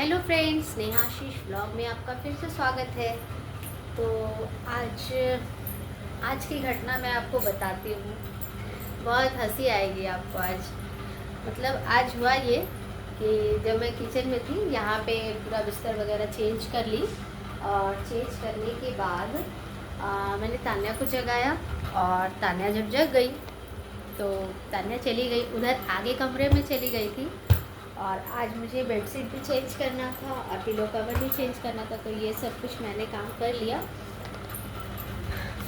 Hello friends, Neha आशीष blog में आपका फिर से स्वागत है। तो आज आज की घटना मैं आपको बताती हूँ। बहुत हंसी आएगी आपको आज। मतलब आज हुआ ये कि जब मैं किचन में थी, यहाँ पे पूरा बिस्तर वगैरह चेंज कर ली और चेंज करने के बाद मैंने तान्या को जगाया और तान्या जब जग गई तो तान्या चली गई उधर आगे कमरे में चली गई थी। और आज मुझे बेडशीट भी चेंज करना था और पिलो कवर भी चेंज करना था, तो ये सब कुछ मैंने काम कर लिया।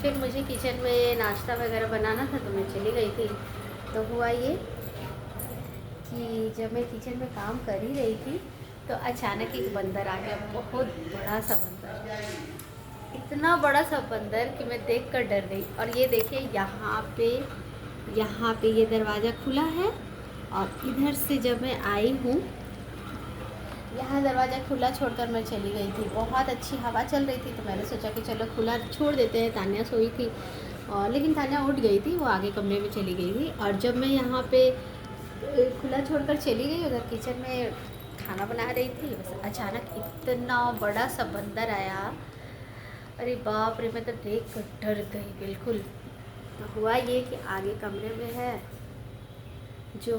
फिर मुझे किचन में नाश्ता वगैरह बनाना था तो मैं चली गई थी। तो हुआ ये कि जब मैं किचन में काम कर ही रही थी तो अचानक एक बंदर आ गया, बहुत बड़ा सा बंदर, इतना बड़ा सा बंदर कि मैं देख कर डर गई। और ये देखिए यहाँ पे ये दरवाज़ा खुला है और इधर से जब मैं आई हूँ, यहाँ दरवाज़ा खुला छोड़कर मैं चली गई थी। बहुत अच्छी हवा चल रही थी तो मैंने सोचा कि चलो खुला छोड़ देते हैं। तान्या सोई थी और लेकिन तान्या उठ गई थी, वो आगे कमरे में चली गई थी। और जब मैं यहाँ पे खुला छोड़कर चली गई उधर किचन में खाना बना रही थी, बस अचानक इतना बड़ा सा बंदर आया। अरे बाप रे, मैं तो देख कर डर गई बिल्कुल। तो हुआ ये कि आगे कमरे में है जो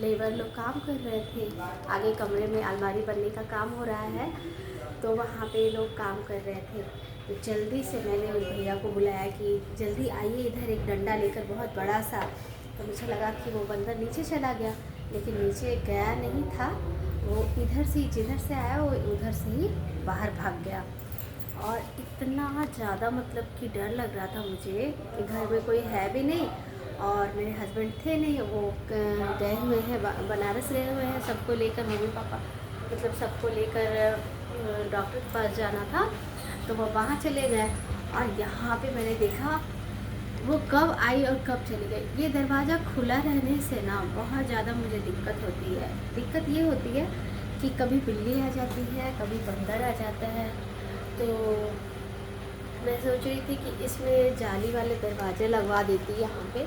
लेबर लोग काम कर रहे थे, आगे कमरे में अलमारी बनने का काम हो रहा है, तो वहाँ पे लोग काम कर रहे थे। तो जल्दी से मैंने उस भैया को बुलाया कि जल्दी आइए इधर, एक डंडा लेकर बहुत बड़ा सा। तो मुझे लगा कि वो बंदर नीचे चला गया, लेकिन नीचे गया नहीं था। वो इधर से जिधर से आया वो उधर से ही बाहर भाग गया। और इतना ज़्यादा मतलब कि डर लग रहा था मुझे कि घर में कोई है भी नहीं और मेरे हस्बैंड थे नहीं, वो गए हुए हैं बनारस गए हुए हैं सबको लेकर, मम्मी पापा मतलब सबको लेकर डॉक्टर के पास जाना था, तो वो वहाँ चले गए। और यहाँ पे मैंने देखा वो कब आई और कब चली गई। ये दरवाज़ा खुला रहने से ना बहुत ज़्यादा मुझे दिक्कत होती है। दिक्कत ये होती है कि कभी बिल्ली आ जाती है, कभी बंदर आ जाता है। तो मैं सोच रही थी कि इसमें जाली वाले दरवाजे लगवा देती, यहाँ पे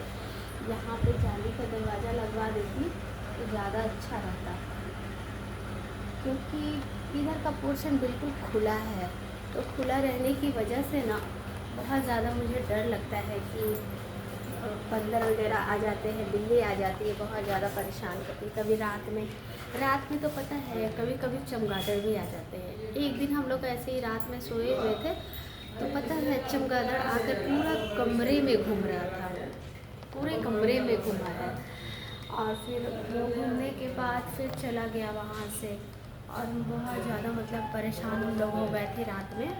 जाली का दरवाज़ा लगवा देती तो ज़्यादा अच्छा रहता, क्योंकि इधर का पोर्शन बिल्कुल खुला है। तो खुला रहने की वजह से ना बहुत ज़्यादा मुझे डर लगता है कि बंदर वगैरह आ जाते हैं, बिल्ली आ जाती है, बहुत ज़्यादा परेशान करती है। कभी रात में तो पता है कभी कभी चमगादड़ भी आ जाते हैं। एक दिन हम लोग ऐसे ही रात में सोए हुए थे तो पता है चमगादड़ आकर पूरा कमरे में घूम रहा था, पूरे कमरे में घूमा है। और फिर वो घूमने के बाद फिर चला गया वहाँ से। और बहुत ज़्यादा मतलब परेशान हम लोग हो गए थे रात में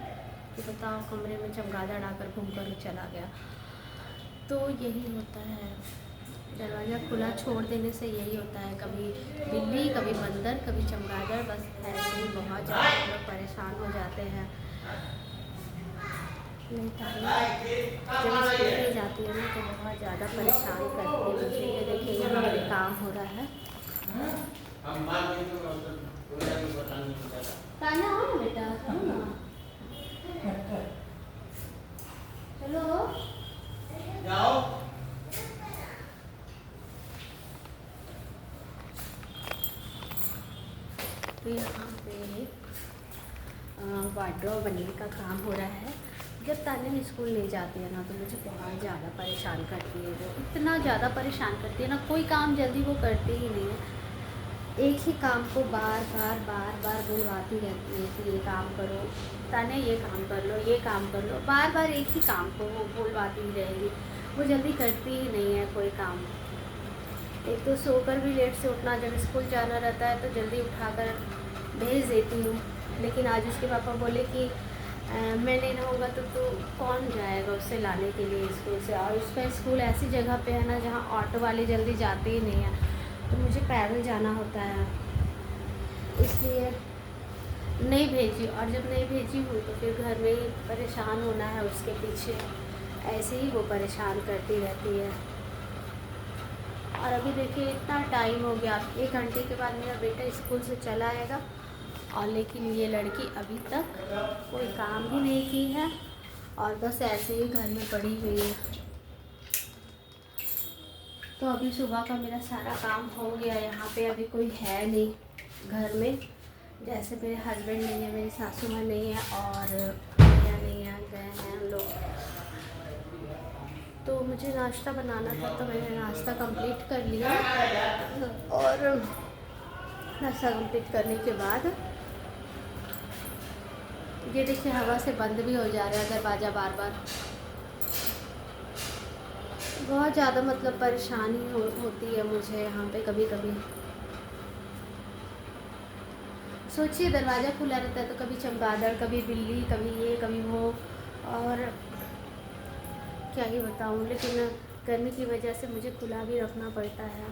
कि बताओ कमरे में चमगादड़ आकर घूम कर चला गया। तो यही होता है, दरवाज़ा खुला छोड़ देने से यही होता है, कभी बिल्ली, कभी बंदर, कभी चमगादड़, बस ऐसे ही बहुत ज़्यादा हम लोग परेशान हो जाते हैं। नहीं तान्या जब स्कूल में जाती है ना तो बहुत ज़्यादा परेशान करती है मुझे। ये देखिए यहाँ पे काम हो रहा है। तान्या आओ ना बेटा, चलो ना, चलो जाओ। तो यहाँ पे वार्डरोब बनने का काम हो रहा है। जब तान्या स्कूल नहीं जाती है ना तो मुझे बहुत ज़्यादा परेशान करती है। वो इतना ज़्यादा परेशान करती है ना, कोई काम जल्दी वो करती ही नहीं है। एक ही काम को बार बार बुलवाती रहती है कि ये काम करो तान्या, ये काम कर लो, ये काम कर लो, बार बार एक ही काम को वो बुलवाती ही रहेगी। वो जल्दी करती ही नहीं है कोई काम। एक तो सोकर भी लेट से उठना, जब स्कूल जाना रहता है तो जल्दी उठाकर भेज देती हूँ। लेकिन आज उसके पापा बोले कि मैं नहीं रहूँगा तो कौन जाएगा उससे लाने के लिए स्कूल से। और उसका स्कूल ऐसी जगह पे है ना जहाँ ऑटो वाले जल्दी जाते ही नहीं हैं, तो मुझे पैदल जाना होता है, इसलिए नहीं भेजी। और जब नहीं भेजी हूँ तो फिर घर में ही परेशान होना है उसके पीछे, ऐसे ही वो परेशान करती रहती है। और अभी देखिए इतना टाइम हो गया, 1 घंटे के बाद मेरा बेटा स्कूल से चला आएगा और लेकिन ये लड़की अभी तक कोई काम भी नहीं की है और बस ऐसे ही घर में पड़ी हुई है। तो अभी सुबह का मेरा सारा काम हो गया। यहाँ पे अभी कोई है नहीं घर में, जैसे मेरे हस्बैंड नहीं है, मेरी सासू माँ नहीं है और भैया नहीं है, गए हैं हम लोग, तो मुझे नाश्ता बनाना था, तो मैंने नाश्ता कंप्लीट कर लिया। और नाश्ता कंप्लीट करने के बाद ये देखिए हवा से बंद भी हो जा रहा है दरवाज़ा बार बार। बहुत ज़्यादा मतलब परेशानी होती है मुझे यहाँ पे कभी कभी। सोचिए दरवाज़ा खुला रहता है तो कभी चमगादड़, कभी बिल्ली, कभी ये कभी वो, और क्या ही बताऊँ, लेकिन गर्मी की वजह से मुझे खुला भी रखना पड़ता है।